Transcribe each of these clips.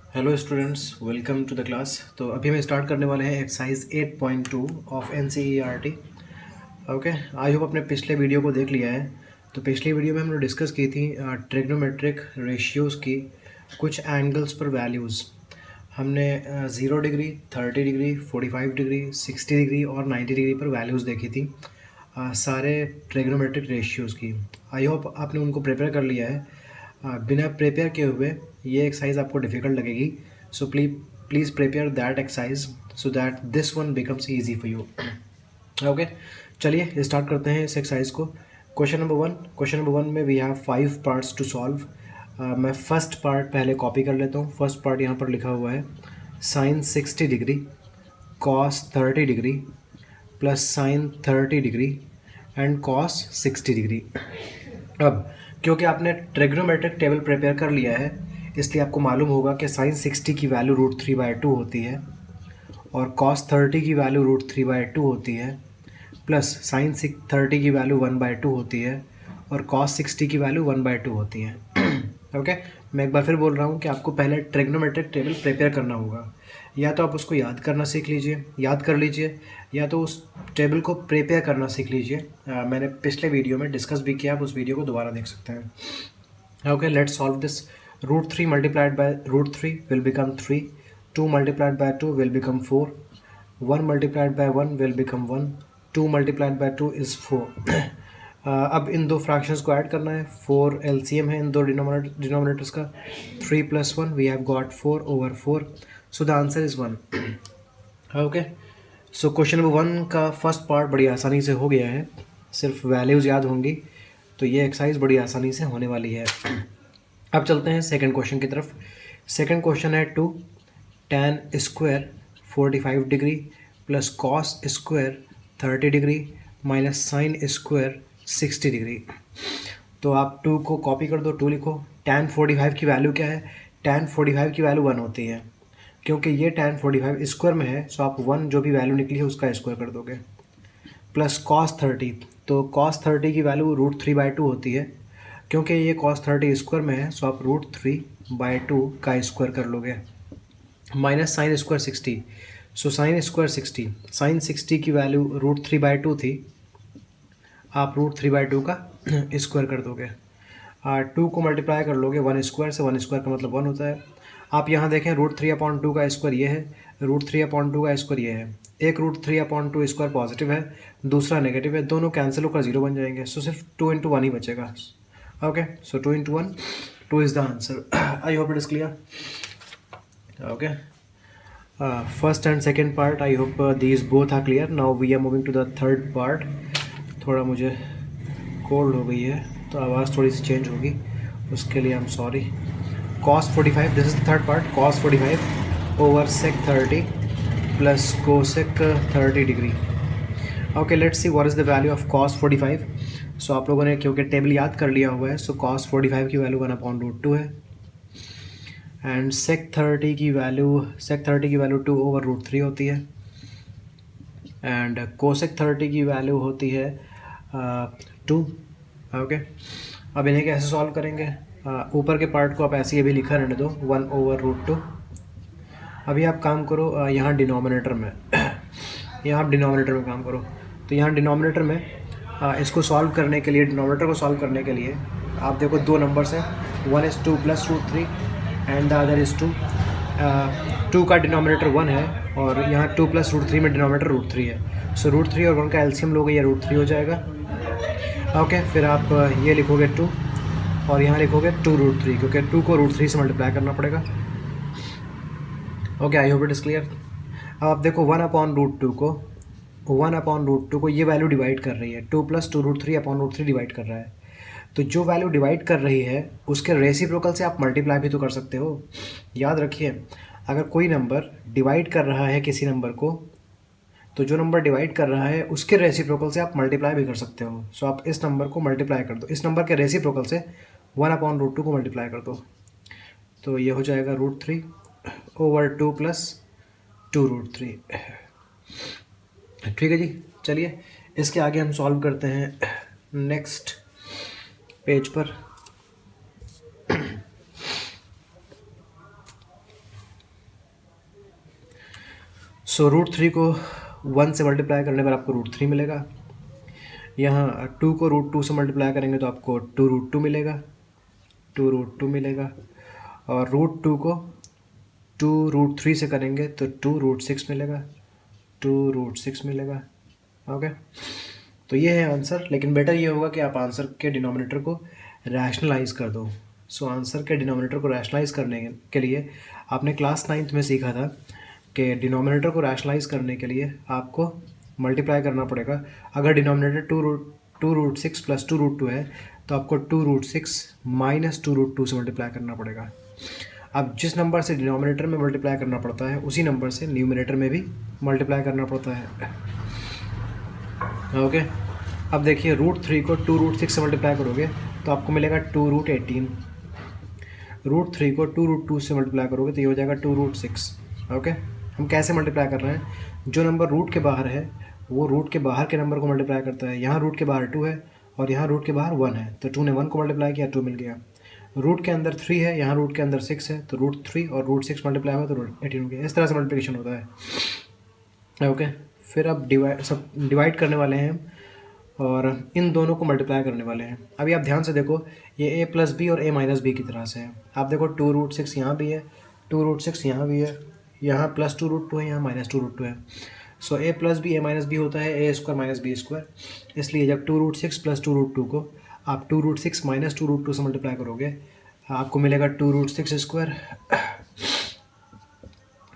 Hello students, welcome to the class. तो अभी हम स्टार्ट करने वाले हैं exercise 8.2 of NCERT. Okay, I hope आपने पिछले वीडियो को देख लिया है। तो पिछली वीडियो में हमने डिस्कस की थी ट्रिग्नोमेट्रिक रेशियोज़ की कुछ एंगल्स पर वैल्यूज़। हमने 0 डिग्री, 30 डिग्री, 45 डिग्री, 60 डिग्री और 90 डिग्री पर वैल्यूज़ देखी थी सारे ट्रिग्नोमेट्रिक रेशियोज़ की। आई होप आपने उनको प्रिपेयर कर लिया है। बिना प्रिपेयर किए हुए ये एक्सरसाइज आपको डिफ़िकल्ट लगेगी। So please prepare that exercise so that this one becomes easy for you. Okay, चलिए स्टार्ट करते हैं इस एक्सरसाइज को। क्वेश्चन नंबर वन में we have 5 parts to solve. मैं फर्स्ट पार्ट पहले कॉपी कर लेता हूँ। फर्स्ट पार्ट यहाँ पर लिखा हुआ है sine 60 degree cos 30 degree plus sine 30 degree and cos 60 degree. अब क्योंकि आपने ट्रिग्नोमेट्रिक टेबल प्रिपेयर कर लिया है, इसलिए आपको मालूम होगा कि साइन 60 की वैल्यू √3/2 होती है और कॉस 30 की वैल्यू √3/2 होती है, प्लस साइन 30 की वैल्यू 1/2 होती है और कॉस 60 की वैल्यू 1/2 होती है। ओके, मैं एक बार फिर बोल रहा हूँ कि आपको पहले ट्रिग्नोमेट्रिक टेबल प्रिपेयर करना होगा। या तो आप उसको याद करना सीख लीजिए, याद कर लीजिए, या तो उस टेबल को प्रिपेयर करना सीख लीजिए। मैंने पिछले वीडियो में डिस्कस भी किया, आप उस वीडियो को दोबारा देख सकते हैं। Okay, let's solve this. √3 multiplied by √3 will become 3, 2 multiplied by 2 will become 4, 1 multiplied by 1 will become 1, 2 multiplied by 2 is 4। अब इन दो फ्रैक्शंस को ऐड करना है। 4 एलसीएम है इन दो डिनोमिनेटर्स का। 3 + 1 we have got 4/4। So the answer is 1। Okay, so question number 1 का first part बड़ी आसानी से हो गया है। सिर्फ वैल्यूज़ याद होंगी तो ये एक्सरसाइज बड़ी आसानी से होने वाली है। अब चलते हैं सेकंड क्वेश्चन की तरफ। सेकंड क्वेश्चन है 2 tan square 45 degree plus cos square 30 degree minus sine square 60 degree. तो आप 2 को कॉपी कर दो, 2 लिखो। tan 45 की वैल्यू क्या है? tan 45 की वैल्यू 1 होती है। क्योंकि ये tan 45 स्क्वायर में है, सो आप 1 जो भी वैल्यू निकली है उसका स्क्वायर कर दोगे। प्लस कॉस 30, तो कॉस 30 की वैल्यू √3/2 होती है। क्योंकि ये कॉस 30 स्क्वायर में है, सो आप √3/2 का स्क्वायर कर लोगे। Minus sine square 60, so sine square 60, sine 60 की वैल्यू √3/2 थी, आप √3/2 का स्क्वायर कर दोगे। 2 को मल्टीप्लाई कर लोगे 1 स्क्वायर से, 1 स्क्वायर का मतलब 1 होता है। आप यहाँ देखें √3/2 का स्क्वायर ये है, √3/2 का स्क्वायर ये है। एक √3/2 स्क्वायर पॉजिटिव है, दूसरा नेगेटिव है, दोनों कैंसिल होकर 0 बन जाएंगे। सो सिर्फ 2 × 1 ही बचेगा। Okay, so 2 × 1, 2 is the answer. I hope it is clear. Okay, first and second part, I hope these both are clear. Now we are moving to the third part. थोड़ा मुझे कोल्ड हो गई है तो आवाज़ थोड़ी सी चेंज होगी, उसके लिए I am sorry. cos 45, this is the third part. cos 45 over sec 30 plus cosec 30 degree. Okay, let's see what is the value of cos 45। सो आप लोगों ने क्योंकि टेबल याद कर लिया हुआ है, सो cos 45 की वैल्यू 1/√2 है एंड sec 30 की वैल्यू 2/√3 होती है एंड cosec 30 की वैल्यू होती है 2। ओके, अब इन्हें कैसे सॉल्व करेंगे? ऊपर के पार्ट को आप ऐसे ही अभी लिखा रहने दो, 1/√2। अभी आप काम करो यहाँ डिनोमिनेटर में यहाँ आप डिनोमिनेटर में काम करो। तो यहाँ डिनोमिनेटर में इसको सॉल्व करने के लिए, डिनोमिनेटर को सॉल्व करने के लिए आप देखो दो नंबर्स हैं, 1 is 2 + √3 and the other is 2। 2 का डिनोमिनेटर 1 है और यहाँ 2 + √3 में डिनोमिनेटर √3 है। सो √3 और 1 का एलसीएम लोगे, ये √3 हो जाएगा। ओके, फिर आप ये लिखोगे 2 और यहाँ लिखोगे 2√3, क्योंकि 2 को √3 से मल्टीप्लाई करना पड़ेगा। Okay, I hope it is clear. अब आप देखो 1/√2 को ये वैल्यू डिवाइड कर रही है, 2 + 2√3/√3 डिवाइड कर रहा है। तो जो वैल्यू डिवाइड कर रही है उसके रेसिप्रोकल से आप मल्टीप्लाई भी तो कर सकते हो। याद रखिए, अगर कोई नंबर डिवाइड कर रहा है किसी नंबर को, तो जो नंबर डिवाइड कर रहा है उसके रेसिप्रोकल से आप मल्टीप्लाई भी कर सकते हो। सो आप इस नंबर को मल्टीप्लाई कर दो, इस नंबर के रेसिप्रोकल से 1/√2 को मल्टीप्लाई कर दो, तो ये हो जाएगा √3/2 + 2√3। ठीक है जी, चलिए इसके आगे हम सॉल्व करते हैं नेक्स्ट पेज पर। सो रूट थ्री को 1 से मल्टीप्लाई करने पर आपको रूट थ्री मिलेगा। यहाँ 2 को रूट टू से मल्टीप्लाई करेंगे तो आपको 2 रूट टू मिलेगा, 2 रूट टू मिलेगा। और रूट टू को 2 रूट थ्री से करेंगे तो 2 रूट सिक्स मिलेगा, 2 रूट सिक्स मिलेगा। ओके, तो ये है आंसर। लेकिन बेटर ये होगा कि आप आंसर के डिनोमिनेटर को रैशनलाइज कर दो। सो आंसर के डिनोमिनेटर को रैशनलाइज करने के लिए आपने क्लास 9th में सीखा था कि डिनोमिनेटर को रैशनलाइज करने के लिए आपको मल्टीप्लाई करना पड़ेगा। अगर denominator two root six plus 2 root two है तो आपको 2 root six minus 2 root two से मल्टीप्लाई करना पड़ेगा। अब जिस नंबर से डिनोमिनेटर में मल्टीप्लाई करना पड़ता है उसी नंबर से न्यूमिनेटर में भी मल्टीप्लाई करना पड़ता है। ओके, अब देखिए रूट थ्री को 2 रूट सिक्स से मल्टीप्लाई करोगे तो आपको मिलेगा 2 रूट 18। रूट थ्री को 2 रूट टू से मल्टीप्लाई करोगे तो ये हो जाएगा 2 रूट सिक्स। ओके, हम कैसे मल्टीप्लाई कर रहे हैं, जो नंबर रूट के बाहर है वो रूट के बाहर के नंबर को मल्टीप्लाई करता है। यहाँ रूट के बाहर 2 है और यहाँ रूट के बाहर 1 है, तो 2 ने 1 को मल्टीप्लाई किया, 2 मिल गया। रूट के अंदर 3 है, यहाँ रूट के अंदर 6 है, तो रूट 3 और रूट 6 मल्टीप्लाई हुआ तो रूट 18 हो गया। इस तरह से मल्टीप्लिकेशन होता है। ओके, फिर अब डिवाइड करने वाले हैं हम और इन दोनों को मल्टीप्लाई करने वाले हैं। अभी आप ध्यान से देखो, ये a प्लस बी और a माइनस बी की तरह से है। आप देखो 2 रूट सिक्स यहाँ भी है, 2 रूट सिक्स यहाँ भी है, यहाँ प्लस 2 रूट टू है, यहाँ माइनस 2 रूट टू है। So a plus B a minus B होता है a square minus B square. इसलिए जब 2 root six plus 2 root two को आप 2 root six minus 2 root two से मल्टीप्लाई करोगे आपको मिलेगा 2 root six square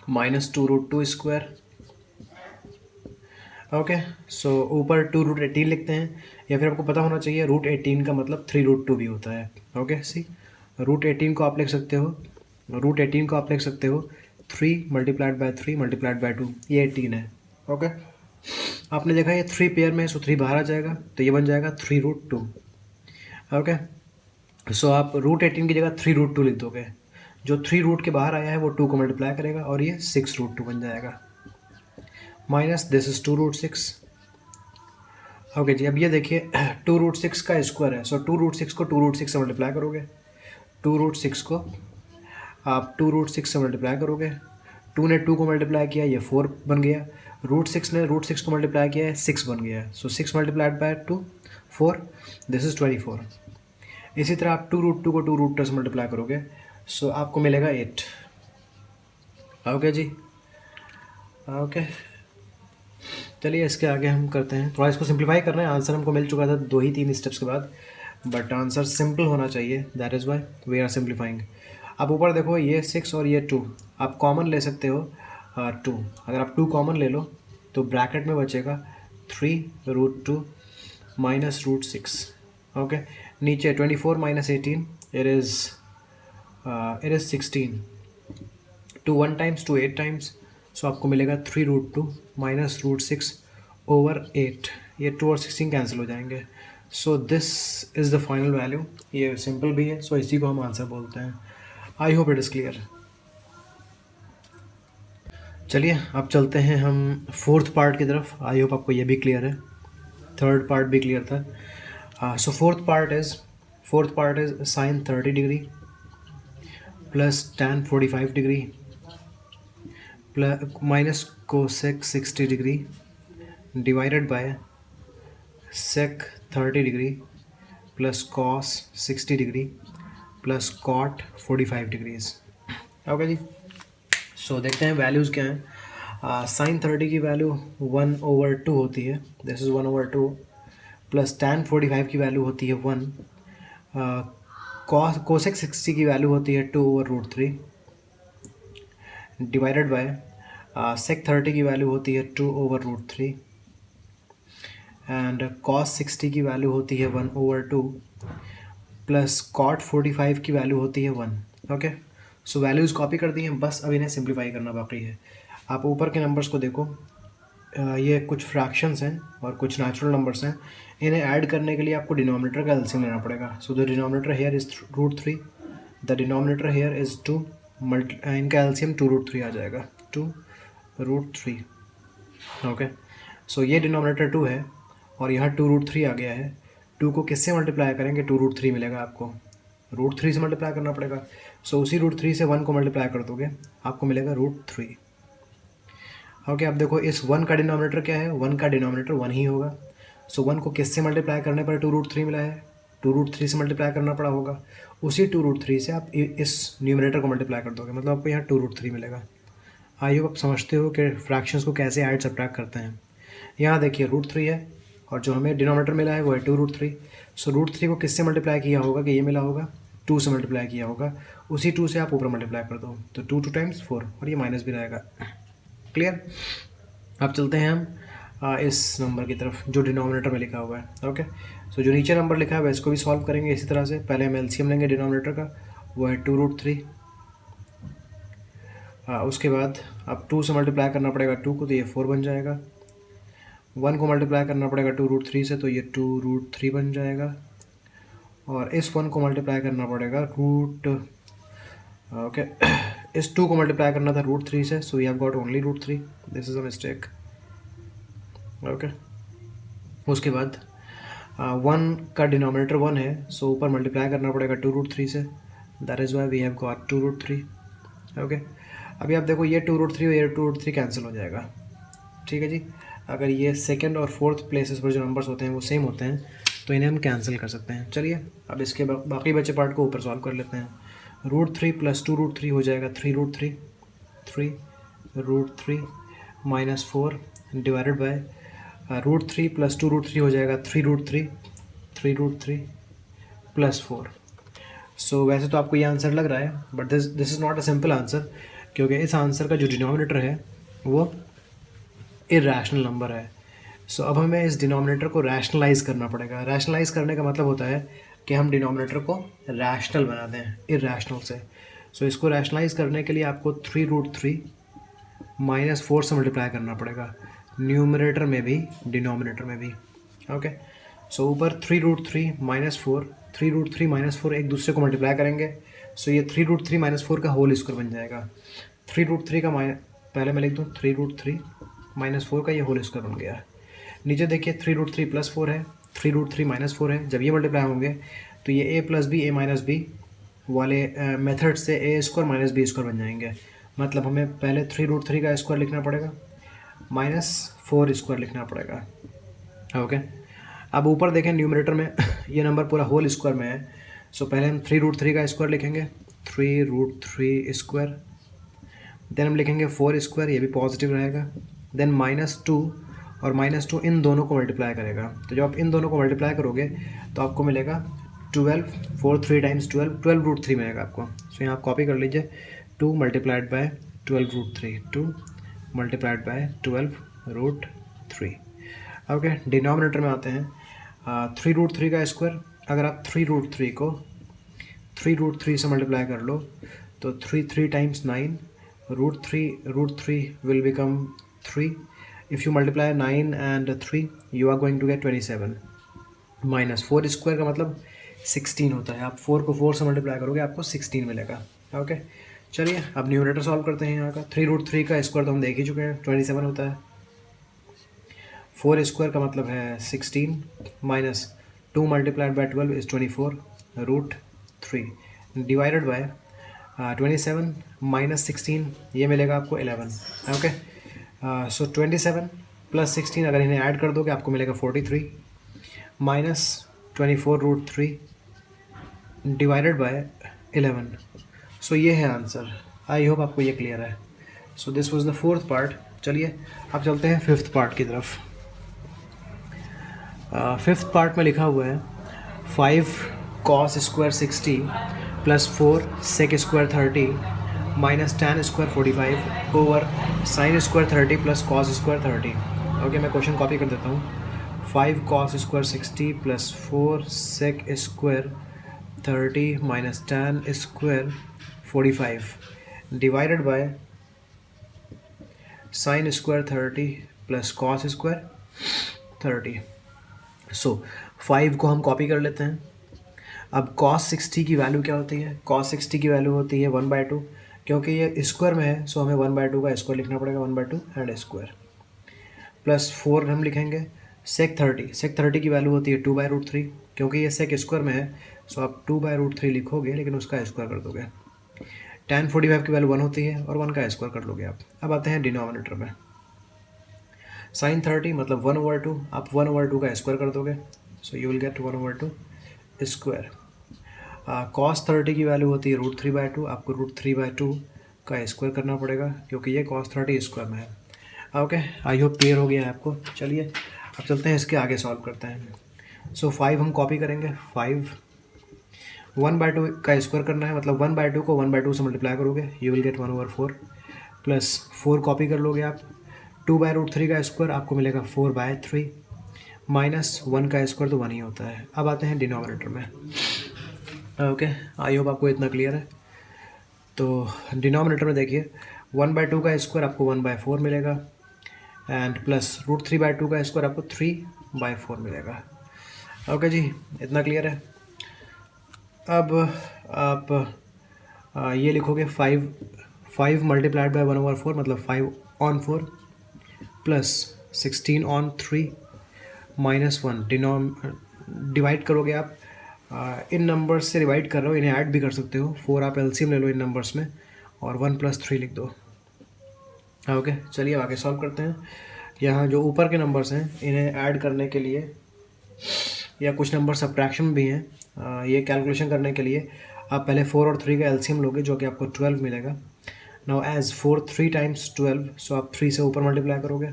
minus 2 root two square. Okay, so ऊपर 2 रूट 18 लिखते हैं, या फिर आपको पता होना चाहिए रूट 18 का मतलब 3 रूट टू भी होता है। ओके, सी रूट 18 को आप लिख सकते हो, रूट 18 को आप लिख सकते हो 3 मल्टीप्लाइड बाय 3 मल्टीप्लाइड बाय 2, ये 18 है। ओके, आपने देखा ये 3 पेयर में, सो 3 बाहर आ जाएगा तो ये बन जाएगा 3 रूट टू। ओके, सो आप रूट 18 की जगह 3 रूट टू लिख दोगे, जो 3 रूट के बाहर आया है वो 2 को मल्टीप्लाई करेगा और ये 6 रूट टू बन जाएगा, minus this is 2 root six. Okay जी, अब ये देखिए 2 रूट सिक्स का स्क्वायर है, सो 2 रूट सिक्स को 2 रूट सिक्स से मल्टीप्लाई करोगे, 2 रूट सिक्स को आप 2 रूट सिक्स से मल्टीप्लाई करोगे, 2 ने 2 को मल्टीप्लाई किया ये 4 बन गया, रूट सिक्स ने रूट सिक्स को मल्टीप्लाई किया है 6 बन गया, सो 6 मल्टीप्लाइड बाय 2 4, दिस इज 24। इसी तरह आप 2 रूट टू को 2 रूट टू से मल्टीप्लाई करोगे, सो आपको मिलेगा 8। ओके जी, ओके, चलिए इसके आगे हम करते हैं, थोड़ा इसको सिंप्लीफाई करना है। आंसर हमको मिल चुका था 2-3 स्टेप्स के बाद, बट आंसर सिंपल होना चाहिए, that is why we are simplifying. अब ऊपर देखो ये 6 और ये 2 आप कॉमन ले सकते हो, 2 अगर आप 2 कॉमन ले लो तो ब्रैकेट में बचेगा 3 root two minus root six. Okay, नीचे 24 माइनस 18 it is 16, 2 1 times 2 8 times, so आपको मिलेगा 3 root two minus root six over 8, ये 2 और 16 कैंसिल हो जाएंगे। So this is the final value. ये सिंपल भी है, सो इसी को हम आंसर बोलते हैं। I hope it is clear. चलिए अब चलते हैं हम फोर्थ पार्ट की तरफ। आई होप आपको ये भी क्लियर है, थर्ड पार्ट भी क्लियर था। So fourth part is sine 30 degree plus tan 45 degree plus minus cosec 60 degree divided by sec 30 degree plus cos 60 degree plus cot 45 degrees. Okay जी, so देखते हैं values क्या हैं। साइन 30 की value 1/2 होती है, दिस इज़ 1/2, प्लस tan 45 की value होती है 1, कोसेक 60 की वैल्यू होती है 2/√3 डिवाइडेड बाय सेक 30 की वैल्यू होती है 2/√3 एंड कॉस 60 की वैल्यू होती है 1/2 प्लस कॉट 45 की वैल्यू होती है 1। ओके, सो वैल्यूज़ कॉपी कर दी हैं, बस अब इन्हें सिंप्लीफाई करना बाकी है। आप ऊपर के नंबर्स को देखो, ये कुछ फ्रैक्शंस हैं और कुछ नेचुरल नंबर्स हैं, इन्हें ऐड करने के लिए आपको डिनोमिनेटर का एलसीएम लेना पड़ेगा। So the denominator here is √3, the denominator here is 2, इनका एलसीएम 2√3 आ जाएगा, 2√3। ओके, सो ये डिनोमिनेटर 2 है और यहाँ 2√3 आ गया है। 2 को किससे मल्टीप्लाई करेंगे, 2√3 मिलेगा आपको, √3 से मल्टीप्लाई करना पड़ेगा। सो उसी √3 से 1 को मल्टीप्लाई कर दोगे आपको मिलेगा √3। ओके, अब देखो इस 1 का डिनोमिनेटर क्या है, 1 का डिनोमिनेटर 1 ही होगा। सो 1 को किससे मल्टीप्लाई करने पर 2√3 मिला है, 2√3 से मल्टीप्लाई करना पड़ा होगा। उसी 2√3 से आप इस न्यूमरेटर को मल्टीप्लाई कर दोगे, मतलब आपको यहाँ 2√3 मिलेगा। आई होप आप समझते हो कि फ्रैक्शंस को कैसे ऐड सब्ट्रैक्ट करते हैं। यहाँ देखिए √3 है और जो हमें डिनोमिनेटर मिला है वो है 2√3। सो √3 को किससे मल्टीप्लाई किया होगा कि ये मिला होगा, 2 से मल्टीप्लाई किया होगा। उसी 2 से आप ऊपर मल्टीप्लाई कर दो तो 2 टाइम्स 4 और ये माइनस भी रहेगा। क्लियर। अब चलते हैं हम इस नंबर की तरफ जो डिनोमिनेटर में लिखा हुआ है। ओके, सो जो नीचे नंबर लिखा है इसको भी सॉल्व करेंगे इसी तरह से। पहले हम एलसीएम लेंगे डिनोमिनेटर का, वो है 2√3। उसके बाद अब 2 से मल्टीप्लाई करना पड़ेगा 2 को, तो ये 4 बन जाएगा। 1 को मल्टीप्लाई करना पड़ेगा 2√3 से, तो ये 2√3 बन जाएगा। और इस 1 को मल्टीप्लाई करना पड़ेगा ओके इस 2 को मल्टीप्लाई करना था √3 से, so we have got only √3। This is a mistake. Okay, उसके बाद 1 का डिनोमिनेटर 1 है, सो ऊपर मल्टीप्लाई करना पड़ेगा 2√3 से, that is why we have got 2√3। Okay, अभी आप देखो ये 2√3 और ये 2√3 कैंसिल हो जाएगा। ठीक है जी, अगर ये सेकंड और फोर्थ प्लेसेस पर जो नंबर्स होते हैं वो सेम होते हैं तो इन्हें हम कैंसिल कर सकते हैं। चलिए अब इसके बाकी बचे पार्ट को ऊपर सॉल्व कर लेते हैं। √3 + 2√3 हो जाएगा 3√3, 3√3 - 4 डिवाइडेड बाय √3 + 2√3 हो जाएगा 3√3, 3√3 + 4। सो वैसे तो आपको ये आंसर लग रहा है, but this is not a simple answer, क्योंकि इस आंसर का जो डिनोमिनेटर है वो इरेशनल नंबर है। सो अब हमें इस डिनोमिनेटर को रैशनलाइज करना पड़ेगा। रैशनलाइज करने का मतलब होता है कि हम डिनोमिनेटर को रैशनल बना दें इरेशनल से। सो इसको रैशनलाइज करने के लिए आपको 3√3 - 4 से मल्टीप्लाई करना पड़ेगा, न्यूमरेटर में भी डिनोमिनेटर में भी। ओके, सो ऊपर 3√3 - 4, 3√3 - 4 एक दूसरे को मल्टीप्लाई करेंगे, सो ये 3√3 - 4 का होल स्क्वायर बन जाएगा। 3√3 का पहले मैं लिख दूँ 3√3 - 4 का ये होल स्क्वायर बन गया। नीचे देखिए 3√3 + 4 है, 3√3 - 4 है। जब ये मल्टीप्लाई होंगे तो ये a + b a - b वाले मेथड से a² - b² बन जाएंगे। मतलब हमें पहले 3√3 का स्क्वायर लिखना पड़ेगा -4² लिखना पड़ेगा। ओके, अब ऊपर देखें न्यूमरेटर में ये नंबर पूरा होल स्क्वायर में है। सो पहले हम 3√3 का स्क्वायर लिखेंगे, 3√3²। देन हम लिखेंगे 4², ये भी पॉजिटिव रहेगा। देन -2 और -2 इन दोनों को मल्टीप्लाई करेगा। तो जब आप इन दोनों को मल्टीप्लाई करोगे तो आपको मिलेगा 12, 4 3 टाइम्स 12, 12√3 मिलेगा आपको। सो यहाँ आप कॉपी कर लीजिए, 2 × 12√3, 2 × 12√3। ओके, डिनोमिनेटर में आते हैं। 3√3 का स्क्वायर, अगर आप 3√3 को 3√3 से मल्टीप्लाई कर लो तो 3 times 9, √3 will become 3. If you multiply 9 and 3, you are going to get 27. -4² का मतलब 16 होता है। आप 4 को 4 से मल्टीप्लाई करोगे आपको 16 मिलेगा। ओके, चलिए अब न्यूमरेटर सॉल्व करते हैं। यहाँ का 3√3 का स्क्वायर तो हम देख ही चुके हैं, 27 होता है। 4² का मतलब है 16 -2 × 12 is 24 √3 डिवाइडेड बाय 27 - 16, ये मिलेगा आपको 11। ओके, सो 27 + 16 अगर इन्हें ऐड कर दोगे आपको मिलेगा 43 -24√3 डिवाइडेड बाय 11। सो ये है आंसर। आई होप आपको ये क्लियर है। So this was the 4th part. चलिए अब चलते हैं 5th पार्ट की तरफ। 5th पार्ट में लिखा हुआ है 5 cos² 60 + 4 sec² 30 - tan² 45 over sin² 30 + cos² 30। Okay, मैं क्वेश्चन कॉपी कर देता हूँ। 5 cos² 60 + 4 sec² 30 - tan² 45 divided by sin² 30 + cos² 30। सो 5 को हम कॉपी कर लेते हैं। अब cos 60 की वैल्यू क्या होती है? cos 60 की वैल्यू होती है 1/2, क्योंकि ये स्क्वायर में है, सो हमें 1/2 का स्क्वायर लिखना पड़ेगा, 1/2 एंड स्क्वायर प्लस 4 हम लिखेंगे। sec 30 की वैल्यू होती है 2/√3, क्योंकि ये sec स्क्वायर में है, सो आप 2/√3 लिखोगे लेकिन उसका स्क्वायर कर दोगे। tan 45 की वैल्यू 1 होती है और 1 का स्क्वायर कर लोगे आप। अब आते हैं डिनोमिनेटर में। साइन 30 मतलब 1/2, आप 1/2 का स्क्वायर कर दोगे, so you will get 1/2 square. Cos 30 की वैल्यू होती है √3/2, आपको √3/2 का स्क्वायर करना पड़ेगा क्योंकि ये कॉस 30 स्क्वायर में है। ओके, आई होप क्लियर हो गया है आपको। चलिए अब चलते हैं इसके आगे सॉल्व करते हैं। सो 5 हम कॉपी करेंगे, 5 1/2 का स्क्वायर करना है, मतलब 1/2 को 1/2 से मल्टीप्लाई करोगे, you will get 1/4 plus 4 copy कर लोगे आप, 2/√3 का स्क्वायर आपको मिलेगा 4/3 माइनस 1 का स्क्वायर तो 1 ही होता है। अब आते हैं डिनोमिनेटर में। ओके, आई होप आपको इतना क्लियर है। तो डिनोमिनेटर में देखिए 1/2 का स्क्वायर आपको 1/4 मिलेगा एंड प्लस √3/2 का स्क्वायर आपको 3/4 मिलेगा। ओके जी, इतना क्लियर है। अब आप ये लिखोगे 5 मल्टीप्लाइड बाय 1/4 मतलब 5/4 प्लस 16/3 माइनस 1 डिवाइड करोगे आप। इन नंबर्स से डिवाइड कर रहे हो, इन्हें ऐड भी कर सकते हो, 4 आप एलसीएम ले लो इन नंबर्स में और 1 + 3 लिख दो। ओके, चलिए आगे सॉल्व करते हैं। यहाँ जो ऊपर के नंबर्स हैं इन्हें ऐड करने के लिए या कुछ नंबर सब्ट्रैक्शन भी हैं, ये कैलकुलेशन करने के लिए आप पहले 4 और 3 का एलसीएम लोगे जो कि आपको 12 मिलेगा। नाउ एज 4 3 टाइम्स 12, सो आप 3 से ऊपर मल्टीप्लाई करोगे।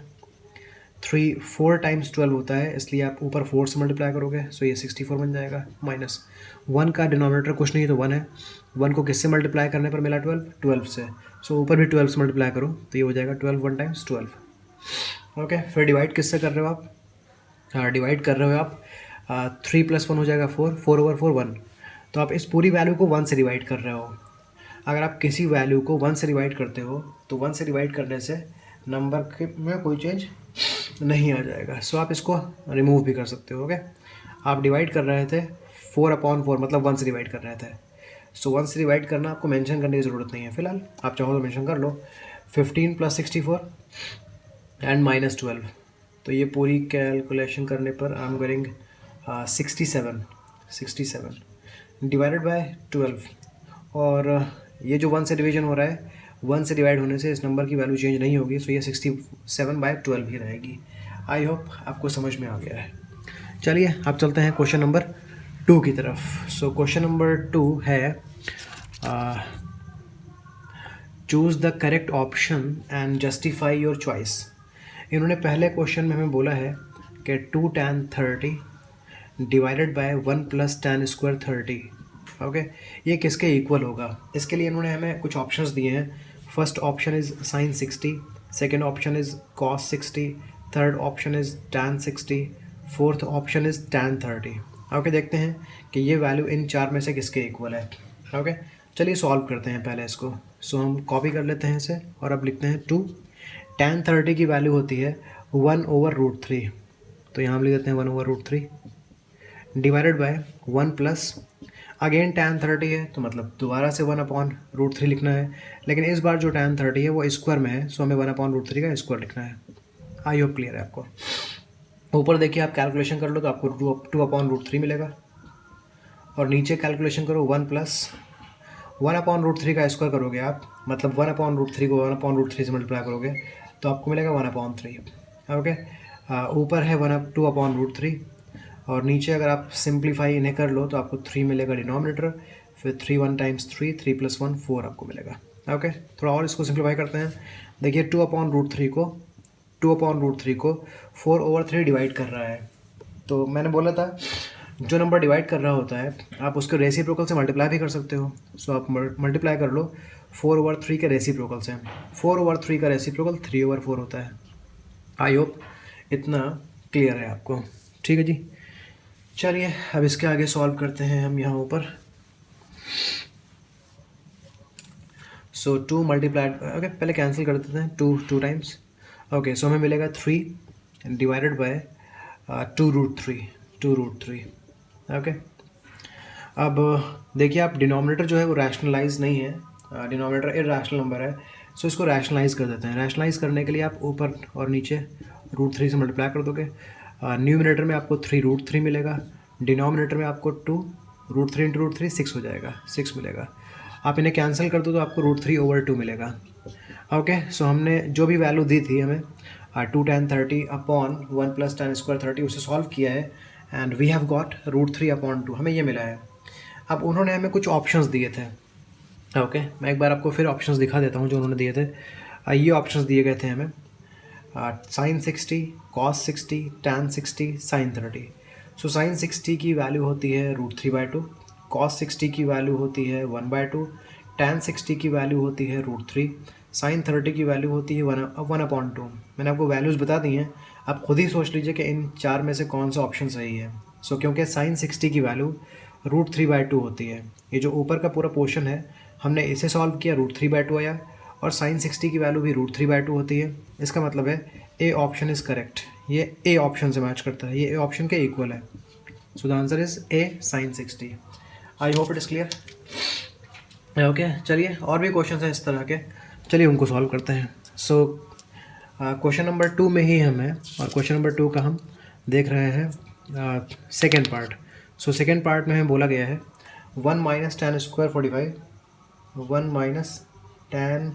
4 टाइम्स 12 होता है, इसलिए आप ऊपर 4 से मल्टीप्लाई करोगे, सो ये 64 बन जाएगा। माइनस 1 का डिनोमिनेटर कुछ नहीं तो 1 है, 1 को किससे मल्टीप्लाई करने पर मिला 12 से, सो ऊपर भी 12 से मल्टीप्लाई करो तो ये हो जाएगा 12 1 टाइम्स 12। ओके, फिर डिवाइड किससे कर रहे हो आप? डिवाइड कर रहे हो आप 3 + 1 हो जाएगा 4, 4/4 1, तो आप इस पूरी वैल्यू को 1 से डिवाइड कर रहे हो। अगर आप किसी वैल्यू को 1 से डिवाइड करते हो तो 1 से डिवाइड करने से नंबर के में कोई चेंज नहीं आ जाएगा, सो आप इसको रिमूव भी कर सकते हो। ओके, आप डिवाइड कर रहे थे 4/4 मतलब 1 से डिवाइड कर रहे थे, सो 1 से डिवाइड करना आपको मेंशन करने की ज़रूरत नहीं है फिलहाल, आप चाहो तो मेंशन कर लो। 15 + 64 एंड -12, तो ये पूरी कैलकुलेशन करने पर I am getting 67 divided by 12, और ये जो 1 से डिवीजन हो रहा है, 1 से डिवाइड होने से इस नंबर की वैल्यू चेंज नहीं होगी, सो ये 67/12 ही रहेगी। आई होप आपको समझ में आ गया है। चलिए अब चलते हैं क्वेश्चन नंबर 2 की तरफ। सो क्वेश्चन नंबर 2 है choose the correct option and justify your choice. इन्होंने पहले क्वेश्चन में हमें बोला है कि 2 tan 30 divided by 1 + tan² 30। Okay, ये किसके इक्वल होगा? इसके लिए इन्होंने हमें कुछ ऑप्शंस दिए हैं। First option is sin 60, second option is cos 60, third option is tan 60, fourth option is tan 30। Okay, देखते हैं कि ये वैल्यू इन चार में से किसके इक्वल है। ओके, चलिए सॉल्व करते हैं पहले इसको। सो हम कॉपी कर लेते हैं इसे और अब लिखते हैं 2 tan 30 की वैल्यू होती है 1/√3, तो यहाँ हम लिख देते हैं 1/√3 divided by 1 plus again tan 30 है तो मतलब दोबारा से 1/√3 लिखना है, लेकिन इस बार जो tan 30 है वो स्क्वायर में है, सो हमें 1/√3 का स्क्वायर लिखना है। आई होप क्लियर है आपको। ऊपर देखिए आप कैलकुलेशन कर लो तो आपको 2/√3 मिलेगा, और नीचे कैलकुलेशन करो 1 + 1/√3 का स्क्वायर करोगे आप, मतलब 1/√3 को 1/√3 से मल्टीप्लाई करोगे तो आपको मिलेगा 1/3। ओके, ऊपर है 2/√3 और नीचे अगर आप सिंप्लीफाई इन्हें कर लो तो आपको 3 मिलेगा डिनोमिनेटर, फिर 3 1 टाइम्स 3, 3 + 1 4 आपको मिलेगा। ओके, थोड़ा और इसको सिंप्लीफाई करते हैं। देखिए 2/√3 को 4/3 डिवाइड कर रहा है, तो मैंने बोला था जो नंबर डिवाइड कर रहा होता है आप उसको रेसिप्रोकल से मल्टीप्लाई भी कर सकते हो, सो आप मल्टीप्लाई कर लो 4/3 के रेसिप्रोकल से। 4/3 का रेसिप्रोकल 3/4 होता है। आई होप इतना क्लियर है आपको। ठीक है जी, चलिए अब इसके आगे सॉल्व करते हैं हम यहाँ ऊपर। सो 2 मल्टीप्लाइड, ओके पहले कैंसिल कर देते हैं 2 टाइम्स। ओके, सो हमें मिलेगा 3 डिवाइडेड बाय 2√3। ओके, अब देखिए आप डिनोमिनेटर जो है वो रैशनलाइज नहीं है, डिनोमिनेटर इरैशनल नंबर है, सो इसको रैशनलाइज कर देते हैं। रैशनलाइज करने के लिए आप ऊपर और नीचे √3 से मल्टीप्लाई कर दोगे। न्यूमिनेटर में आपको 3√3 मिलेगा, डिनोमिनेटर में आपको 2 √3 × √3 6 हो जाएगा, 6 मिलेगा। आप इन्हें कैंसिल कर दो तो आपको √3/2 मिलेगा। ओके, सो हमने जो भी वैल्यू दी थी हमें two tan 30 upon 1 plus tan square 30, उसे सॉल्व किया है एंड वी हैव गॉट √3/2, हमें ये मिला है। अब उन्होंने हमें कुछ ऑप्शंस दिए थे। ओके, मैं एक बार आपको फिर ऑप्शंस दिखा देता हूँ जो उन्होंने दिए थे। ये ऑप्शंस दिए गए थे हमें, sin 60, cos 60, tan 60, sin 30। सो sin 60 की वैल्यू होती है √3/2, cos 60 की वैल्यू होती है 1/2, tan 60 की वैल्यू होती है √3, sin 30 की वैल्यू होती है 1/2। मैंने आपको वैल्यूज़ बता दी हैं, आप खुद ही सोच लीजिए कि इन चार में से कौन सा ऑप्शन सही है। सो क्योंकि sin 60 की वैल्यू √3/2 होती है, ये जो ऊपर का पूरा पोर्शन है हमने इसे सॉल्व किया, √3/2 आया, और sin 60 की वैल्यू भी √3/2 होती है। इसका मतलब है ए ऑप्शन इज़ करेक्ट, ये ए ऑप्शन से मैच करता है, ये ए ऑप्शन के इक्वल है। सो the answer is a sin 60। I hope it is clear. Okay, चलिए और भी क्वेश्चन हैं इस तरह के, चलिए उनको सॉल्व करते हैं। सो क्वेश्चन नंबर 2 में ही हम हैं, और क्वेश्चन नंबर 2 का हम देख रहे हैं second part. So second part में हमें बोला गया है 1 - tan square 45, 1 - tan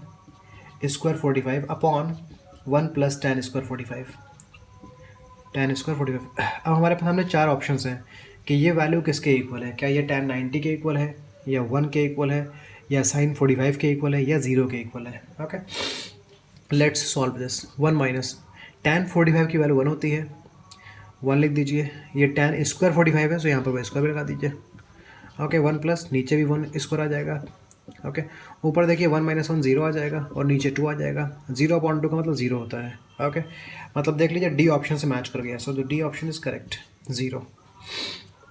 square 45 upon 1 plus tan square 45, tan square 45। अब हमारे पास हमने चार ऑप्शंस हैं कि ये वैल्यू किसके इक्वल है, क्या ये tan 90 के इक्वल है, या 1 के इक्वल है, या sin 45 के इक्वल है, या 0 के इक्वल है। Okay, let's solve this. 1 minus tan 45 की वैल्यू 1 होती है, 1 लिख दीजिए। ये tan स्क्वायर 45 है, तो यहाँ पर स्क्वायर भी लगा दीजिए। ओके, 1 प्लस नीचे भी 1 स्क्वायर आ जाएगा। ओके, ऊपर देखिए 1 - 1 0 आ जाएगा, और नीचे 2 आ जाएगा। 0/2 का मतलब 0 होता है। ओके, मतलब देख लीजिए डी ऑप्शन से मैच कर गया। So the D option is correct, 0।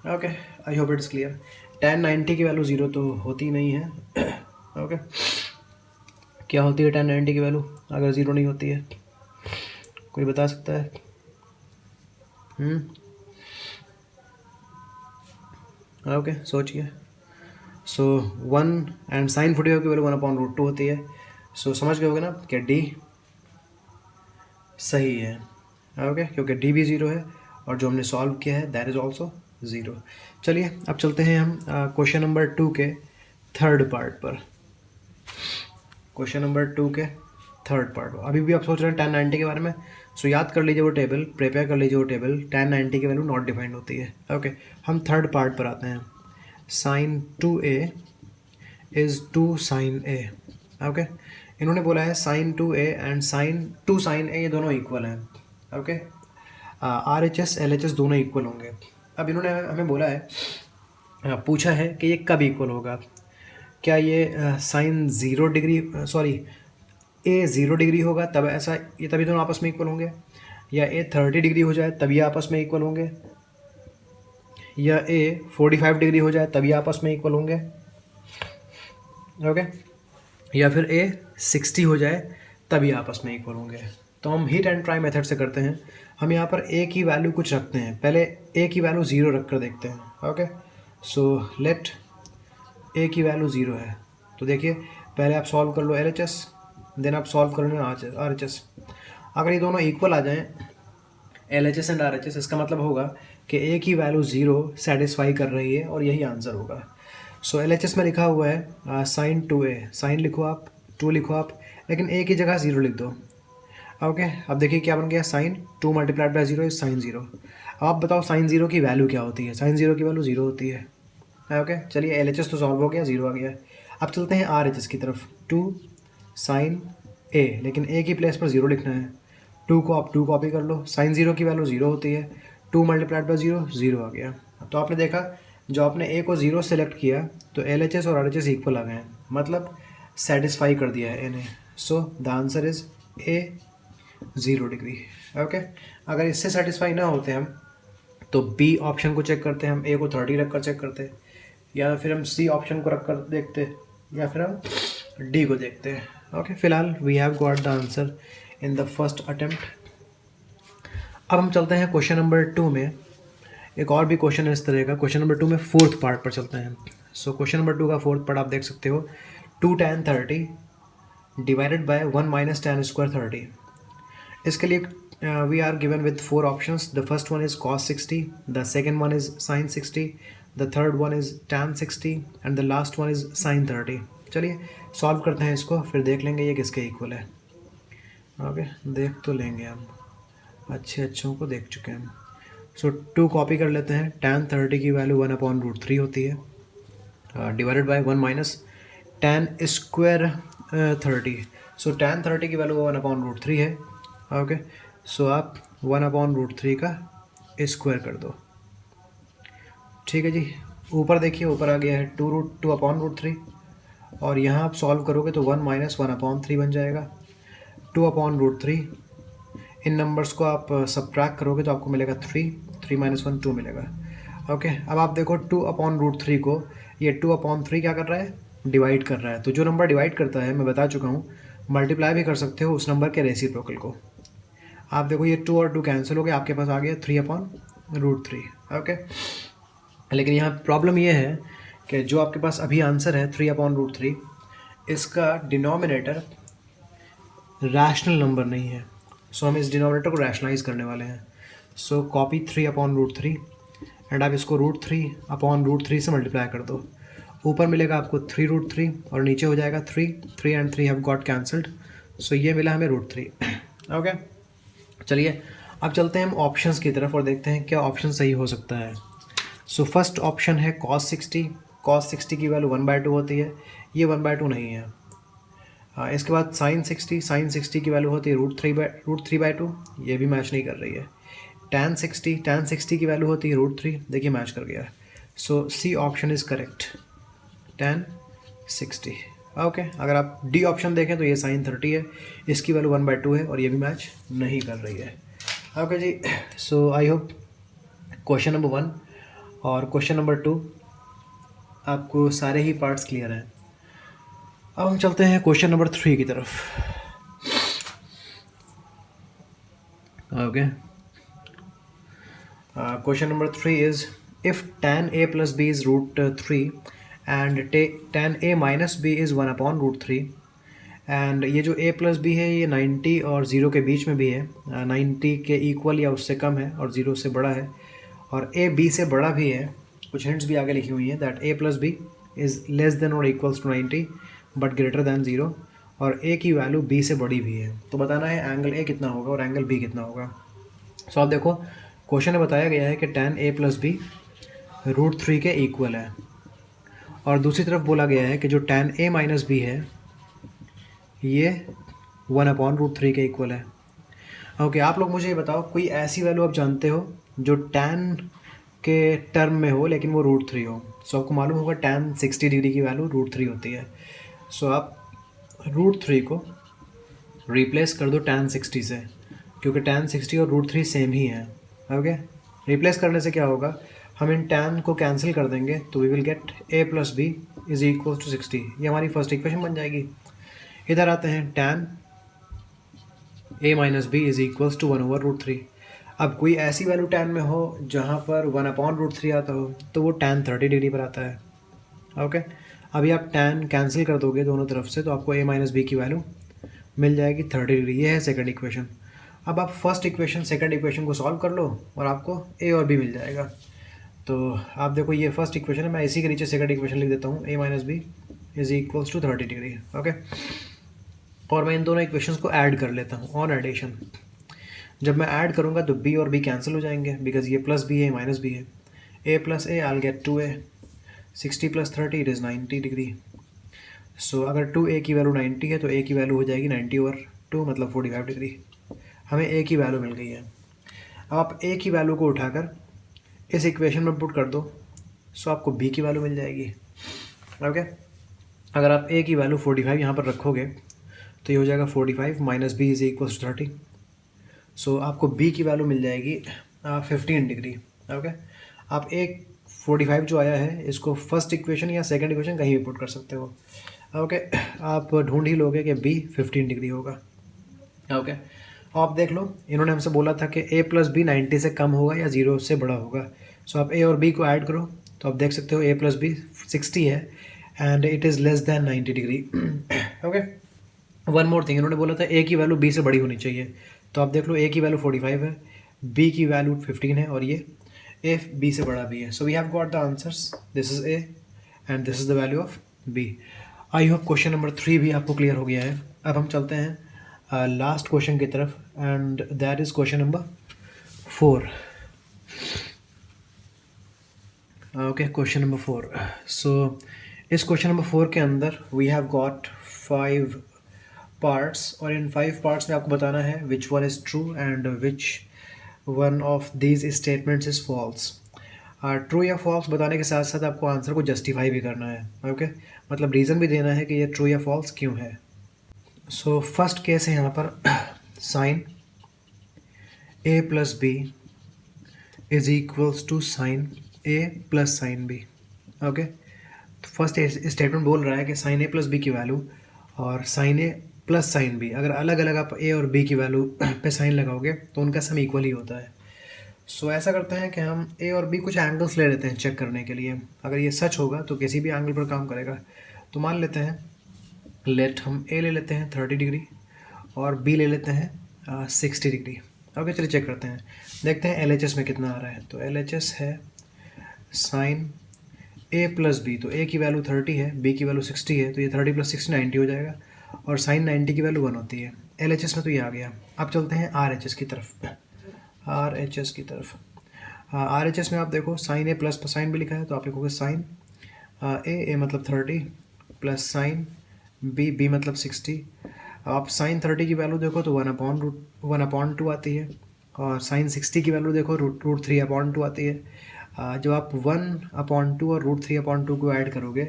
Okay, I hope it's clear. tan 90 की वैल्यू 0 तो होती नहीं है। ओके, क्या होती है tan 90 की वैल्यू अगर 0 नहीं होती है, कोई बता सकता है? ओके, सोचिए। सो 1 एंड sin 45 की वैल्यू 1/√2 होती है। सो समझ गए होगे ना कि डी सही है। ओके, क्योंकि डी भी 0 है, और जो हमने सॉल्व किया है दैट इज़ ऑल्सो 0। चलिए अब चलते हैं हम क्वेश्चन नंबर 2 के थर्ड पार्ट पर। क्वेश्चन नंबर 2 के थर्ड पार्ट, अभी भी आप सोच रहे हैं tan 90 के बारे में। सो याद कर लीजिए वो टेबल, प्रिपेयर कर लीजिए वो टेबल। tan 90 की वैल्यू नॉट डिफाइंड होती है। ओके, हम थर्ड पार्ट पर आते हैं। sin 2a is 2 sin a। Okay, इन्होंने बोला है sin 2a and sin 2 sin a ये दोनों इक्वल हैं। ओके, RHS LHS दोनों इक्वल होंगे। अब इन्होंने हमें बोला है, पूछा है कि ये कब इक्वल होगा। क्या ये साइन 0 डिग्री, सॉरी ए 0 डिग्री होगा तब ऐसा, ये तभी दोनों आपस में इक्वल होंगे, या ए 30 डिग्री हो जाए तभी आपस में इक्वल होंगे, या ए 45 डिग्री हो जाए तभी आपस में इक्वल होंगे। ओके, या फिर ए 60 हो जाए तभी आपस में इक्वल होंगे। तो हम हिट एंड ट्राई मेथड से करते हैं। हम यहाँ पर ए की वैल्यू कुछ रखते हैं, पहले ए की वैल्यू 0 रख कर देखते हैं। ओके, सो लेट ए की वैल्यू 0 है, तो देखिए पहले आप सॉल्व कर लो LHS, देन आप सॉल्व कर लो RHS। अगर ये दोनों इक्वल आ जाएं LHS एंड RHS, इसका मतलब होगा कि ए की वैल्यू 0 सेटिस्फाई कर रही है, और यही आंसर होगा। सो LHS में लिखा हुआ है sin 2a, साइन लिखो आप, 2 लिखो आप, लेकिन ए की जगह 0 लिख दो। ओके, अब देखिए क्या बन गया, sin 2 × 0 इज sin 0। अब आप बताओ sin 0 की वैल्यू क्या होती है। sin 0 की वैल्यू 0 होती है। ओके, चलिए LHS तो सॉल्व हो गया, 0 आ गया। अब चलते हैं RHS की तरफ। 2 sin a, लेकिन a की प्लेस पर 0 लिखना है। 2 को आप 2 कॉपी कर लो, sin 0 की वैल्यू 0 होती है, 2 × 0 0 आ गया। तो आपने देखा जो आपने a को 0 सेलेक्ट किया तो LHS और RHS इक्वल आ गए हैं, मतलब सेटिस्फाई कर दिया है a ने। सो the answer is a 0 degree. Okay, अगर इससे सेटिस्फाई ना होते हम तो बी ऑप्शन को चेक करते हैं, हम ए को 30 रख कर चेक करते, या फिर हम सी ऑप्शन को रख कर देखते, या फिर हम डी को देखते हैं। ओके, फिलहाल we have got the answer in the first attempt. अब हम चलते हैं क्वेश्चन नंबर 2 में। एक और भी क्वेश्चन है इस तरह का। क्वेश्चन नंबर 2 में फोर्थ पार्ट पर चलते हैं। सो क्वेश्चन नंबर 2 का फोर्थ पार्ट आप देख सकते हो, 2 tan 30 divided by 1 - tan square 30। इसके लिए we are given with 4 options. The first one is cos 60, the second one is sin 60, the third one is tan 60, and the last one is sin 30। चलिए solve करते हैं इसको, फिर देख लेंगे ये किसके इक्वल है। ओके, देख तो लेंगे हम, अच्छों को देख चुके हैं हम। सो 2 कॉपी कर लेते हैं। tan 30 की वैल्यू 1/√3 होती है, divided by 1 minus tan square 30। So tan 30 की वैल्यू 1/√3 है। ओके, सो आप 1/√3 का स्क्वायर कर दो। ठीक है जी, ऊपर देखिए, ऊपर आ गया है 2/√3, और यहाँ आप सॉल्व करोगे तो 1 माइनस 1/3 बन जाएगा। 2/√3, इन नंबर्स को आप सब्ट्रैक्ट करोगे तो आपको मिलेगा 3, 3 माइनस 1 2 मिलेगा। ओके, अब आप देखो 2/√3 को, ये 2/3 क्या कर रहा है, डिवाइड कर रहा है। तो जो नंबर डिवाइड करता है, मैं बता चुका हूँ, मल्टीप्लाई भी कर सकते हो उस नंबर के रेसिप्रोकल को। आप देखो ये 2 और 2 कैंसिल हो गए, आपके पास आ गया 3/√3। ओके, लेकिन यहाँ प्रॉब्लम ये है कि जो आपके पास अभी आंसर है 3/√3, इसका डिनोमिनेटर रैशनल नंबर नहीं है। सो हम इस डिनोमिनेटर को रैशनलाइज करने वाले हैं। सो कॉपी 3/√3 एंड आप इसको √3/√3 से मल्टीप्लाई कर दो। ऊपर मिलेगा आपको 3√3 और नीचे हो जाएगा 3 एंड 3 हैव गॉट कैंसल्ड। सो ये मिला हमें √3। ओके, चलिए अब चलते हैं हम ऑप्शंस की तरफ और देखते हैं क्या ऑप्शन सही हो सकता है। सो फर्स्ट ऑप्शन है cos 60। cos 60 की वैल्यू 1/2 होती है, ये 1/2 नहीं है। इसके बाद sin 60 की वैल्यू होती है √3/2, ये भी मैच नहीं कर रही है। tan 60 की वैल्यू होती है √3, देखिए मैच कर गया। So C option is correct, tan 60। Okay, अगर आप डी ऑप्शन देखें तो ये sin 30 है, इसकी वैल्यू 1/2 है और ये भी मैच नहीं कर रही है। ओके जी, so I hope question number 1 और क्वेश्चन नंबर 2 आपको सारे ही पार्ट्स क्लियर हैं। अब हम चलते हैं क्वेश्चन नंबर 3 की तरफ। Okay, question number 3 is if tan a plus b is √3 and tan a minus b is 1/√3 and ये जो a प्लस बी है ये 90 और 0 के बीच में भी है, 90 के इक्वल या उससे कम है और 0 से बड़ा है, और a b से बड़ा भी है। कुछ हिंट्स भी आगे लिखी हुई हैं that a plus B is less than और equals to 90 but greater than 0, और a की वैल्यू b से बड़ी भी है। तो बताना है एंगल a कितना होगा और एंगल b कितना होगा। सो आप देखो क्वेश्चन में बताया गया है कि tan a प्लस बी √3 के इक्वल है, और दूसरी तरफ बोला गया है कि जो tan a माइनस बी है ये 1/√3 के इक्वल है। ओके, आप लोग मुझे ये बताओ कोई ऐसी वैल्यू आप जानते हो जो tan के टर्म में हो लेकिन वो √3 हो। सो आपको मालूम होगा tan 60 डिग्री की वैल्यू √3 होती है। सो आप √3 को रिप्लेस कर दो tan 60 से, क्योंकि tan 60 और √3 सेम ही है। ओके, रिप्लेस करने से क्या होगा, हम इन tan को कैंसिल कर देंगे तो we will get a plus b is equal to 60। ये हमारी फर्स्ट इक्वेशन बन जाएगी। इधर आते हैं tan a minus b is equals to 1/√3। अब कोई ऐसी वैल्यू tan में हो जहाँ पर 1/√3 आता हो तो वो tan 30 डिग्री पर आता है। ओके, अभी आप tan कैंसिल कर दोगे दोनों तरफ से तो आपको a माइनस बी की वैल्यू मिल जाएगी 30 डिग्री। ये है सेकंड इक्वेशन। अब आप फर्स्ट इक्वेशन सेकंड इक्वेशन को सॉल्व कर लो और आपको a और b मिल जाएगा। तो आप देखो ये फर्स्ट इक्वेशन है, मैं इसी के नीचे सेकंड इक्वेशन लिख देता हूँ, a minus b is equals to 30 degree. Okay, और मैं इन दोनों इक्वेशंस को ऐड कर लेता हूँ ऑन एडिशन। जब मैं ऐड करूँगा तो b और b कैंसिल हो जाएंगे बिकॉज ये प्लस बी है माइनस बी है। a plus A I get 2a, 60 plus 30 it is 90 degree. So अगर 2a की वैल्यू 90 है तो a की वैल्यू हो जाएगी 90/2 मतलब 45 डिग्री। हमें a की वैल्यू मिल गई है। अब आप a की वैल्यू को उठाकर इस इक्वेशन में पुट कर दो, सो आपको b की वैल्यू मिल जाएगी। ओके, अगर आप a की वैल्यू 45 यहाँ पर रखोगे तो ये हो जाएगा 45 minus b is equal to 30। So आपको b की वैल्यू मिल जाएगी 15 डिग्री। ओके, आप एक 45 जो आया है इसको फर्स्ट इक्वेशन या सेकंड इक्वेशन कहीं भी पुट कर सकते हो। ओके, आप ढूंढ ही लोगे कि b 15 डिग्री होगा। ओके, आप देख लो इन्होंने हमसे बोला था कि a प्लस बी 90 से कम होगा या 0 से बड़ा होगा। सो आप a और b को ऐड करो तो आप देख सकते हो a प्लस बी 60 है and it is less than 90 degree. Okay, one more thing, इन्होंने बोला था a की वैल्यू b से बड़ी होनी चाहिए। तो आप देख लो a की वैल्यू 45 है, b की वैल्यू 15 है और ये a b से बड़ा भी है। So we have got the answers, this is a and this is the value of b। I hope question number 3 भी आपको क्लियर हो गया है। अब हम चलते हैं लास्ट क्वेश्चन की तरफ, and that is question number 4. Okay, question number 4. सो इस क्वेश्चन नंबर 4 के अंदर वी हैव गॉट 5 पार्ट्स, और इन 5 पार्ट्स में आपको बताना है which one is true and which one of these statements is false. True या फॉल्स बताने के साथ साथ आपको आंसर को जस्टिफाई भी करना है. ओके, मतलब रीज़न भी देना है कि ये ट्रू या फॉल्स क्यों है. सो फर्स्ट केस है यहाँ पर sine a plus b is equals to sine a plus sine b. Okay, तो फर्स्ट स्टेटमेंट बोल रहा है कि साइन ए प्लस बी की वैल्यू और sine a plus sine b, अगर अलग अलग आप ए और बी की वैल्यू पे साइन लगाओगे तो उनका सम इक्वल ही होता है. सो ऐसा करते हैं कि हम ए और बी कुछ एंगल्स ले लेते हैं चेक करने के लिए. अगर ये सच होगा तो किसी भी एंगल पर काम करेगा. तो मान लेते हैं, लेट हम ए ले लेते हैं 30 डिग्री और बी ले लेते हैं 60 डिग्री. ओके, चलिए चेक करते हैं, देखते हैं LHS में कितना आ रहा है. तो LHS है साइन ए प्लस बी, तो ए की वैल्यू 30 है, बी की वैल्यू 60 है, तो ये 30 प्लस 60 90 हो जाएगा, और साइन 90 की वैल्यू 1 होती है. LHS में तो ये आ गया. अब चलते हैं RHS की तरफ. RHS की तरफ, RHS में आप देखो sign a plus sine B लिखा है, तो आप लिखोगे साइन ए मतलब 30 प्लस साइन बी मतलब 60. आप साइन 30 की वैल्यू देखो तो 1/2 आती है, और साइन 60 की वैल्यू देखो √3/2 आती है. जब आप 1/2 और √3/2 को ऐड करोगे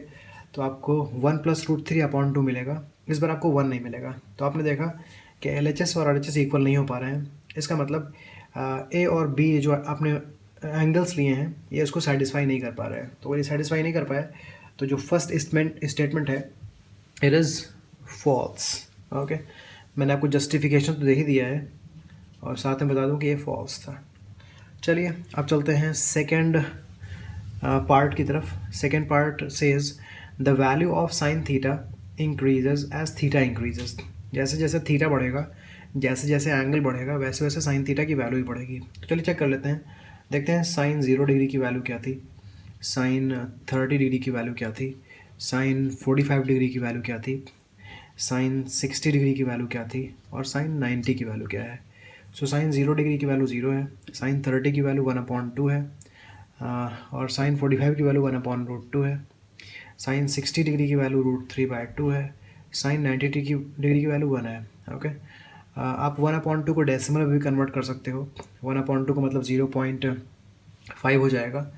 तो आपको 1 प्लस √3/2 मिलेगा. इस बार आपको 1 नहीं मिलेगा. तो आपने देखा कि LHS और RHS इक्वल नहीं हो पा रहे हैं. इसका मतलब ए और बी जो आपने एंगल्स लिए हैं ये इसको सेटिस्फाई नहीं कर पा रहे हैं. तो अगर ये सेटिस्फाई नहीं कर पाए तो जो फर्स्ट स्टेटमेंट है इट इज़ फॉल्स. ओके, मैंने आपको जस्टिफिकेशन तो दे ही दिया है और साथ में बता दूं कि ये फॉल्स था. चलिए अब चलते हैं सेकेंड पार्ट की तरफ. Second part says the value of sine theta increases as theta increases. जैसे जैसे थीटा बढ़ेगा, जैसे जैसे एंगल बढ़ेगा, वैसे वैसे साइन थीटा की वैल्यू भी बढ़ेगी. तो चलिए चेक कर लेते हैं, देखते हैं साइन 0 डिग्री की वैल्यू क्या थी, साइन 30 डिग्री की वैल्यू क्या थी, साइन 45 डिग्री की वैल्यू क्या थी, साइन 60 डिग्री की वैल्यू क्या थी, और साइन 90 की वैल्यू क्या है. सो साइन 0 डिग्री की वैल्यू 0 है, साइन 30 की वैल्यू 1/2 है, और साइन 45 की वैल्यू 1/√2 है, साइन 60 डिग्री की वैल्यू √3/2 है, साइन 90 डिग्री की वैल्यू 1 है. ओके, आप 1/2 को डेसिमल में भी कन्वर्ट कर सकते हो. 1/2 को मतलब 0.5 हो जाएगा.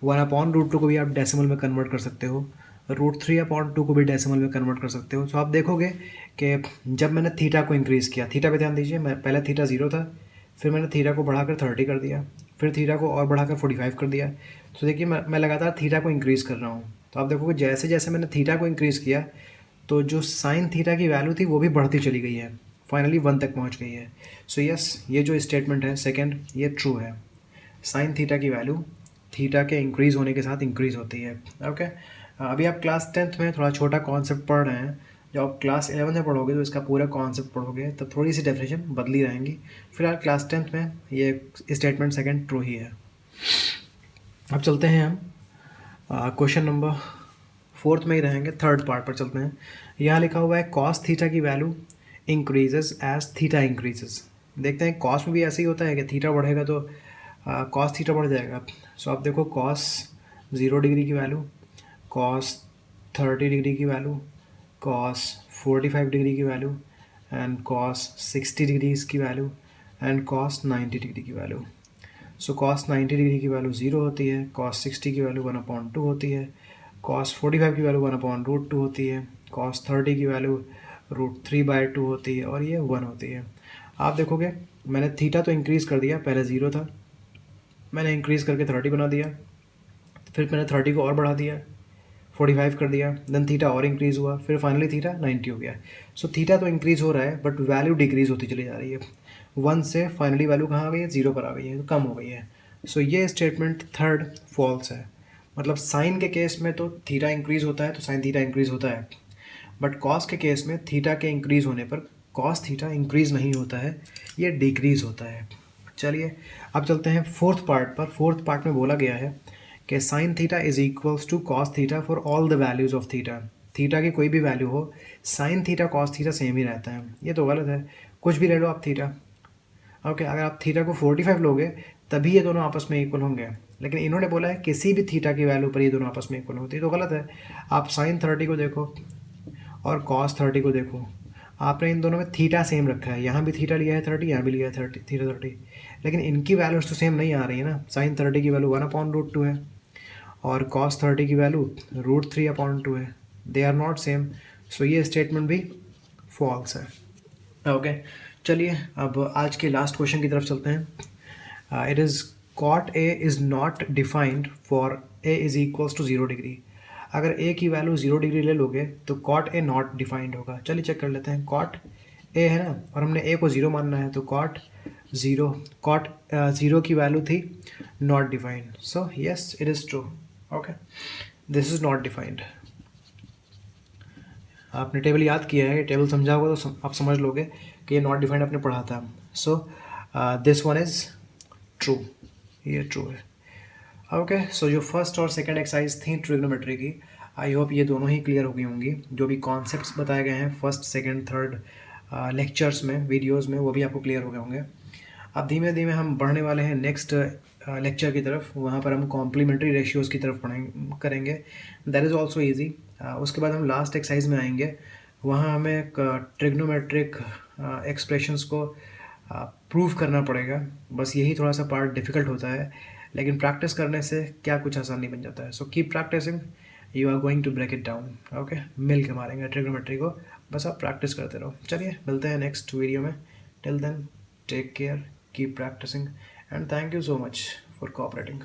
1/√2 को भी आप डेसिमल में कन्वर्ट कर सकते हो. √3/2 को भी डेसिमल में कन्वर्ट कर सकते हो. तो आप देखोगे कि जब मैंने थीटा को इंक्रीज़ किया, थीटा पे ध्यान दीजिए, मैं पहले थीटा 0 था, फिर मैंने थीटा को बढ़ाकर 30 कर दिया, फिर थीटा को और बढ़ाकर 45 कर दिया. तो देखिए मैं लगातार थीटा को इंक्रीज़ कर रहा हूँ. तो आप देखोगे जैसे जैसे मैंने थीटा को इंक्रीज़ किया तो जो साइन थीटा की वैल्यू थी वो भी बढ़ती चली गई है, फाइनली 1 तक पहुँच गई है. सो यस, ये जो स्टेटमेंट है सेकेंड, ये ट्रू है. साइन थीटा की वैल्यू थीटा के इंक्रीज़ होने के साथ इंक्रीज़ होती है. ओके, अभी आप क्लास 10th में थोड़ा छोटा कॉन्सेप्ट पढ़ रहे हैं. जब आप क्लास 11 में पढ़ोगे तो इसका पूरा कॉन्सेप्ट पढ़ोगे तब थोड़ी सी डेफिनेशन बदली रहेंगी. फिलहाल क्लास 10th में ये स्टेटमेंट सेकंड ट्रू ही है. अब चलते हैं हम क्वेश्चन नंबर 4 में ही रहेंगे, थर्ड पार्ट पर चलते हैं. यहाँ लिखा हुआ है कॉस थीटा की value increases as theta increases. देखते हैं कॉस में भी ऐसे ही होता है कि थीटा बढ़ेगा तो कॉस थीटा बढ़ जाएगा. सो आप देखो कॉस 0 डिग्री की वैल्यू, कॉस 30 डिग्री की वैल्यू, कॉस 45 डिग्री की वैल्यू, एंड कॉस 60 डिग्रीज की वैल्यू, एंड कॉस 90 डिग्री की वैल्यू. सो कॉस 90 डिग्री की वैल्यू 0 होती है, कॉस 60 की वैल्यू 1/2 होती है, कॉस 45 की वैल्यू 1/√2 होती है, कॉस 30 की वैल्यू √3/2 होती है, और ये 1 होती है. आप देखोगे मैंने थीटा तो इंक्रीज़ कर दिया, पहले 0 था, मैंने इंक्रीज़ करके 30 बना दिया, फिर मैंने 30 को और बढ़ा दिया, 45 कर दिया, देन थीटा और इंक्रीज़ हुआ, फिर फाइनली थीटा 90 हो गया. सो थीटा तो इंक्रीज़ हो रहा है बट वैल्यू डिक्रीज़ होती चली जा रही है. 1 से फाइनली वैल्यू कहाँ आ गई है, 0 पर आ गई है, तो कम हो गई है. सो ये स्टेटमेंट थर्ड फॉल्स है. मतलब साइन के केस में तो थीटा इंक्रीज़ होता है तो साइन थीटा इंक्रीज़ होता है, बट कॉस के केस में थीटा के इंक्रीज़ होने पर कॉस थीटा इंक्रीज़ नहीं होता है, ये डिक्रीज़ होता है. चलिए अब चलते हैं फोर्थ पार्ट पर. फोर्थ पार्ट में बोला गया है कि sine theta is equals to cos theta for all the values of theta. Theta की कोई भी वैल्यू हो, sine theta cos theta same ही रहता है. ये तो गलत है. कुछ भी ले लो आप थीटा, ओके। अगर आप थीटा को 45 लोगे तभी ये दोनों आपस में इक्वल होंगे, लेकिन इन्होंने बोला है किसी भी थीटा की वैल्यू पर ये दोनों आपस में इक्वल होती है, तो गलत है। आप साइन 30 को देखो और कॉस 30 को देखो, आपने इन दोनों में थीटा सेम रखा है, यहाँ भी थीटा लिया है 30, यहाँ भी लिया है 30 थीटा 30, लेकिन इनकी वैल्यूज तो सेम नहीं आ रही है ना। साइन 30 की वैल्यू 1/√2 है और कॉस 30 की वैल्यू √3/2 है, दे आर नॉट सेम, सो ये स्टेटमेंट भी फॉल्स है, ओके। चलिए अब आज के लास्ट क्वेश्चन की तरफ चलते हैं। It is cot a is not defined for a is equals to 0 degree. अगर ए की वैल्यू 0 डिग्री ले लोगे तो कॉट ए नॉट डिफाइंड होगा। चलिए चेक कर लेते हैं। कॉट ए है ना, और हमने ए को 0 मानना है, तो कॉट 0 की वैल्यू थी not defined, so yes it is true, okay, this is not defined. आपने टेबल याद किया है, टेबल समझा होगा तो आप समझ लोगे कि ये नॉट डिफाइंड आपने पढ़ा था, so this one is true, ये ट्रू है, ओके। सो जो फर्स्ट और सेकंड एक्सरसाइज थी ट्रिग्नोमेट्री की, आई होप ये दोनों ही क्लियर हो गई होंगी। जो भी कॉन्सेप्ट्स बताए गए हैं फर्स्ट सेकंड थर्ड लेक्चर्स में, वीडियोस में, वो भी आपको क्लियर हो गए होंगे। अब धीमे धीमे हम बढ़ने वाले हैं नेक्स्ट लेक्चर की तरफ, वहाँ पर हम कॉम्प्लीमेंट्री रेशियोज़ की तरफ करेंगे, दैट इज़ ऑल्सो ईजी। उसके बाद हम लास्ट एक्सरसाइज में आएंगे, वहाँ हमें ट्रिग्नोमेट्रिक एक्सप्रेशंस को प्रूव करना पड़ेगा। बस यही थोड़ा सा पार्ट डिफ़िकल्ट होता है, लेकिन प्रैक्टिस करने से क्या कुछ आसानी बन जाता है। So keep practicing, you are going to break it down, okay. मिल के मारेंगे ट्रिग्नोमेट्री को, बस आप प्रैक्टिस करते रहो। चलिए मिलते हैं नेक्स्ट वीडियो में, till then take care, keep practising, and thank you so much for cooperating.